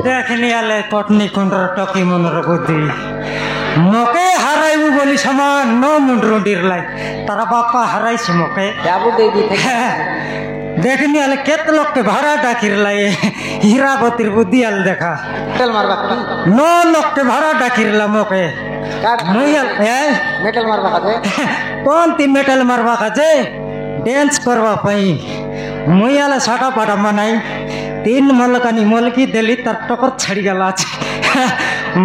देखनी आले कटनी कुंडर टकी मनर बुद्धि मोके हराइबु बोली समान न मुंडरुंडीर लाई तारा बापा हराइछ मोके जाबु दे दी थे देखनी आले केत लोग के भाड़ा डाकिर लाई हीरावतीर बुद्धि आल देखा मेटल मारबा नो लोग के भाड़ा डाकिर ला मोके मुयल मेटल मारबा काजे कौन ती मेटल मारबा काजे डांस करवा पई मुयाले साटा पाटा मनाई तीन मलकानी मलकी देली तर टकर छड़ी गला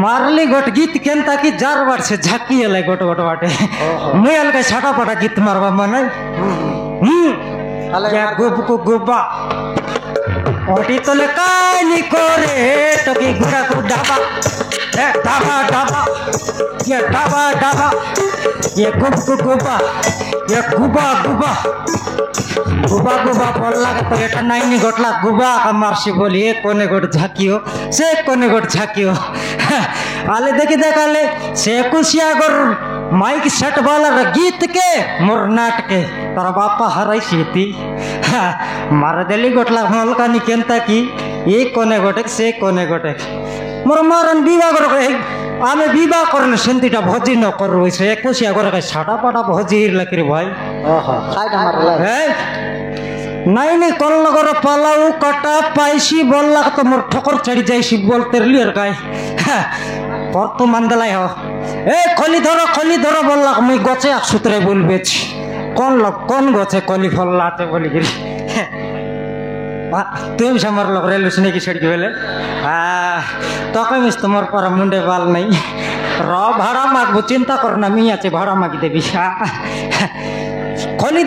मारली गोट गीत केनता की जार बार से झाकी ले गोट गोट बाटे मुयल के छाटा पाटा गीत मारवा मनाई क्या गुब को गुबा ओटी तले कानी कोरे टकी गुड़ा को डाबा ए डाबा डाबा ये डाबा डाबा ये गुब को गुबा ये गुबा गुबा गुबा गुबा बोलला तो एटा नाइनी गोटला गुबा का मारसी बोली एक कोने गोट झाकियो से कोने गोट झाकियो आले देखी देखाले से कुसिया गोर माइक सेट वाला गीत के मोर नाट के तारा बापा हराई सीती मार देली गोटला मलका निकेंता की एक कोने गोटे से कोने गोटे मोर मारन विवाह कर आमे विवाह करले सेंतीटा भोजी न करू से कुसिया गोर के छाटा पाटा भोजी लकरी भाई ओहो खाइदा मारला नहीं नहीं कल नगर पलाऊ कटा पाइसी बोलला तो मोर ठोकर चढ़ी जाइसी बोलते लियर काय पर तो मंदलाई हो ए खली धरो बोलला मुई गचे आक सूत्रे बोलबेछ कौन गचे कली फल लाते बोली गिरी तुम समर लोग रेलवे सुने की सड़की बेले तो कहीं मिस तुम्हारे पर मुंडे बाल नहीं रो भाड़ा माग चिंता करना मियाँ चे भाड़ा मागी देवी खली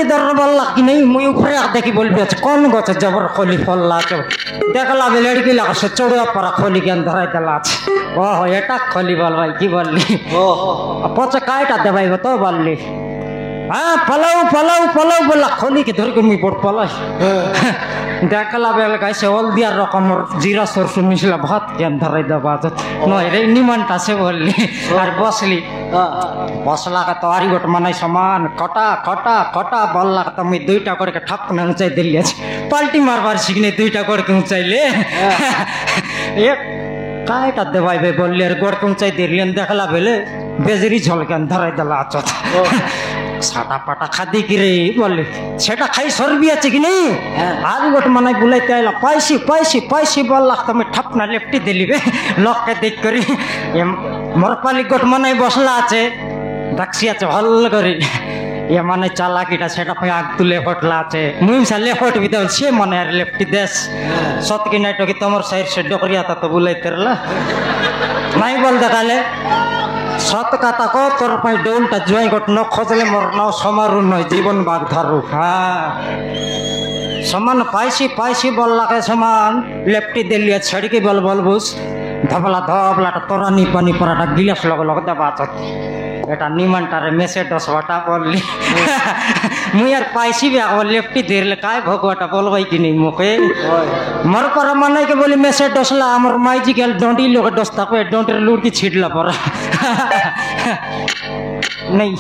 धरो बोलला कि नहीं मुई ऊपर देखी बोल बेच कौन गचे जबर खली फल लाचे देखला बे लड़की लगा से चढ़िया पर खली के अंदर देला ओहो एटा खली बोल भाई की बोलली ओहो पचे काइटा दे भाई तो बोलली हाँ पलाऊ बोला खोली के धर के मुई बोट पला देखला बेल कैसे ओल दिया रकम जीरा सरसों मिसला भात के अंदर दबात नय रे निमनटा से बोलली और बसली बसला का तवारी गोट मनाई समान कटा बोलला त मुई दुईटा करके ठप न ऊंचाई दिलिए पलटी मारबार सिकने दुईटा करके ऊंचाई ले एक काइटा देवाई बे बोलले रे गोट के ऊंचाई दिलियन देखला बेले बेजरी झोल के अंदर दला चत साटा पाटा खादी की रे बोले सेटा खाई सरबी আছে कि नहीं आज गोट मनाई बुलाइते आइला पैसी बोलला त मैं ठपना लेफ्टी दिली बे लक के देख करी मोर पाली गोट मनाई बसला আছে দাক্সি আছে ভাল করে এ মানে চালাকিটা সেটা পে আগ তুলে ফটলা আছে মুই সালে ফট বিদাল সে মনে আর লেফটি দেশ সত কি নাইটো কি তোমার সাইড সে ডকরিয়া তা তো বুলাইতে রলা নাই বল দেখালে सत कथा को तोर पाई डोलटा जुआई गोट न खोजले मोर न समारु न जीवन बाग धरु हाँ समान पाइसी बोलला के समान लेफ्टी दिलिया छड़ी के बल बुस धबला तोरा नी पानी पराटा गिलास लग दबाच एटा निमनटारे मेसे 10 वाटा बोलली मुई यार पाइसी भी आगो लेफ्टी देरले काय भगवाटा बोलबाई कि नहीं मोके मोर पर मनाई के बोली मेसे 10 ला हमर माईजी के डोंडी लोग 10 तक डोंटर लूट की छिड़ला पर नहीं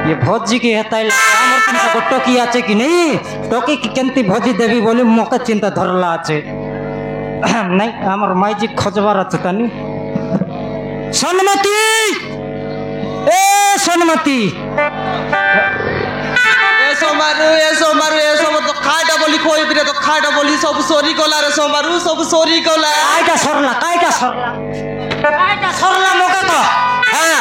ये भौजी की हेताई हमर तुमसे को टोकी आछे कि नहीं टोकी की केंती भौजी देवी बोली मोके चिंता धरला आछे नहीं हमर माईजी खोजबार আছে तानी सनमती ए सनमती एसो मारू मत খাইটা বলি সব সরি গলা রে সোমারু সব সরি গলা কাইটা সরলা মোকে তো হ্যাঁ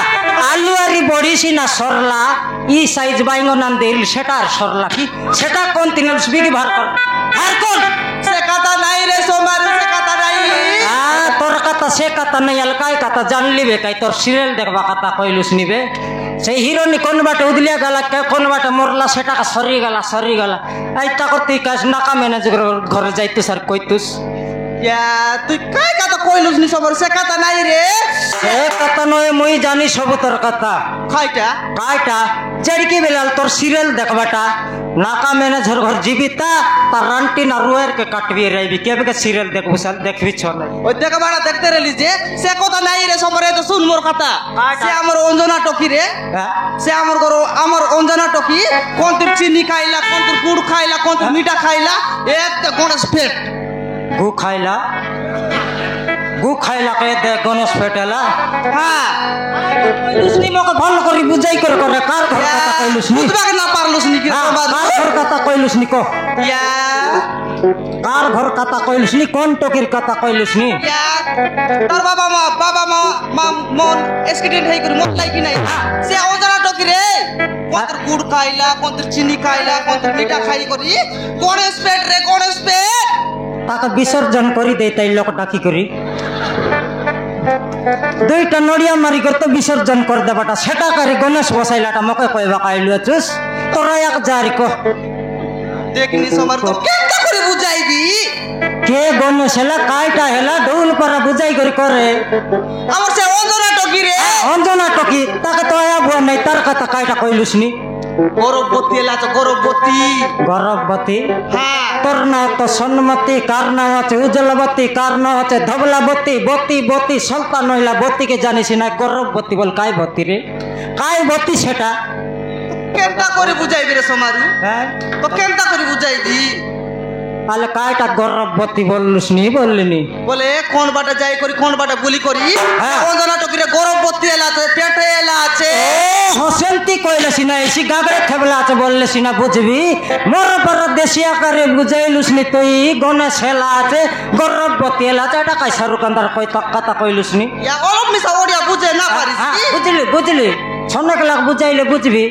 আলু আরি বড়িছি না সরলা ই সাইজ বাইঙ্গন আন দিল সেটা আর সরলা কি সেটা কোন তিনল বিকি ভার কর আর কোন সে কথা নাই রে সোমারু সে কথা নাই তোর কথা সে কথা নাই আলকাই কথা জানলি বে কাই তোর সিরিয়াল দেখবা কথা কইলুস নিবে সেই হিরোনি কোন বাটে উদলিয়া গেল কোন বাটে মরলা সেটা সরি গেল এইটা করতে কাজ নাকা ম্যানেজার ঘরে যাইতুস আর কইতুস ইয়া তুই কাই কথা কইলুস নি সবার সে কথা নাই রে সে কথা নয় মুই জানি সব তোর কথা কাইটা চেড়কি বেলাল তোর সিরিয়াল দেখবাটা নাকা ম্যানেজার ঘর জীবিতা তার রান্টি না রুয়ের কে কাটবি রাইবি কেবে সিরিয়াল দেখবো সাল দেখবি চলে ওই দেখা বাড়া দেখতে রেলি যে সে কথা নাই রে সবার তো শুন মোর কথা সে আমার অঞ্জনা টকি রে সে আমার অঞ্জনা টকি কোন তোর চিনি খাইলা কোন তোর গুড় খাইলা কোন তোর মিঠা খাইলা এত গণেশ পেট গু খাইলা কে দে গণেশ পেটেলা হ্যাঁ লুসনি মকে ভালো করে বুঝাই করে কার ঘর কথা কইলুস নি বুঝবাকে না পারলুস নি কি সবার কার ঘর কথা কইলুস নি কো ইয়া কার ঘর কথা কইলুস নি কোন টকির কথা কইলুস নি ইয়া তার বাবা মা মন এক্সিডেন্ট হই করে মত লাই কি নাই সে অঞ্জনা টকি রে কোন তোর গুড় খাইলা কোন তোর চিনি খাইলা কোন তোর মিঠা খাই করি গণেশ পেট রে গণেশ পেট তাকে বিসর্জন করি দেই তাই লোকটা কি করি দুইটা নড়িয়া মারি করতে বিসর্জন করে দেবাটা সেটা করি গণেশ বসাইলাটা মকে কইবা কাইলু আছুস তোরা এক জারি কো দেখনি সবার তো কেনটা করে বুঝাইবি কে গণেশ হেলা কাইটা হেলা ঢোল পারা বুঝাই করে আমার সে অঞ্জনা টকি রে অঞ্জনা টকি তাকে তো আয়া বুয়া নাই তার কথা কাইটা কইলুস নি গরবতী এলা তো গরবতী হ্যাঁ তোর নাম তো সন্মতি কার নাম আছে উজ্জ্বলবতী কার নাম আছে ধবলাবতী বতী সন্তান নইলা বতীকে জানিস না গর্ভবতী বল কাই বতী রে কাই বতী সেটা কেনটা করে বুঝাইবি রে সোমারু হ্যাঁ তো কেনটা করে বুঝাইবি তাহলে কাইটা গর্ভবতী বললিনি বলে কোন বাটা যাই করি কোন বাটা বুলি করি হ্যাঁ। অঞ্জনা টকিরে গরবতী এলা আছে পেটে এলা আছে হসেন্তি কইলে সিনা এসি গাগরে থেবলা আছে বললে সিনা বুঝবি মোর বড় দেশি আকারে বুঝাইলুস নি তুই গণেশ হেলা আছে গর্ভবতী এলা আছে এটা কাই শাহরুখানদার কই কথা কইলুস নি ইয়া অলপ মিছা ওড়িয়া বুঝে না পারিস কি বুঝলি ছনক লাখ বুঝাইলে বুঝবি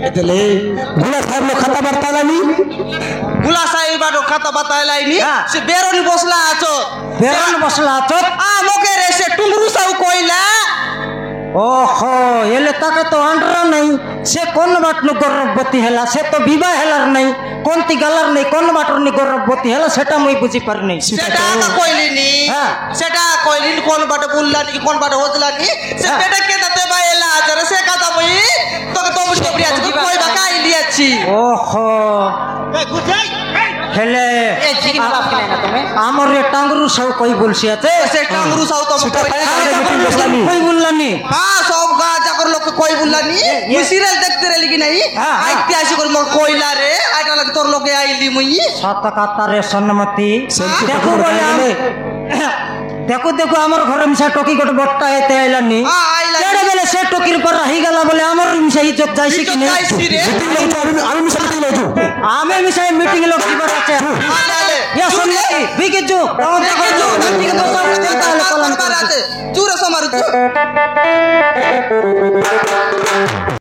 গুলা সাহেব খাতা বার্তা লানি গুলা সাহেব বাটো খাতা বাতায় লাইনি হ্যাঁ। সে বেরোনি বসলা আছো বেরন বসলা আছো মোকে রে সে টুমরু সাউ কইলা ওহো এলে তাকে তো আন্ডরা নাই সে কোন বাটনু গর্ভবতী হেলা সে তো বিবাহ হেলার নাই কোনটি গালার নাই কোন বাটর নি গর্ভবতী হেলা সেটা মুই বুঝি পারি নাই সেটা কইলিনি হ্যাঁ। সেটা কইলিনি কোন বাটে বুললানি কোন বাটে হজলানি সে হ্যাঁ। পেটা কে দাতে বাইলা আরে সে কথা বই তোকে তো মুশকে প্রিয়া আছে কই বাকা আইলিয়াছি ওহো এই বুঝাই হেলে এই চিকেন বাপ কিনে না তুমি আমার রে টাঙ্গরু সব কই বলছি আছে সে টামরু সাউ তো কই বললানি হ্যাঁ সব গা চাকর লোক কই বুললানি মুই সিরিয়াল দেখতে রেলি কি নাই হ্যাঁ, হ্যাঁ। আইতে আসি করে মোর কইলা রে আইটা লাগে তোর লোকে আইলি মুই সত কথা রে সন্মতি দেখো বলে দেখো আমার ঘরে মিশা টকি গোটে বট্টা এতে আইলানি হ্যাঁ, আইলানি। কেড়ে বেলে সে টকির পর রাহি গেল বলে আমার মিশা ইজ্জত যাইছি কি নেই যাইছি রে আমি মিশাই মিটিং লোক কি আছে আলে ইয়া সন্মতি বিকে যো ঠিক আছে চুরে সমারু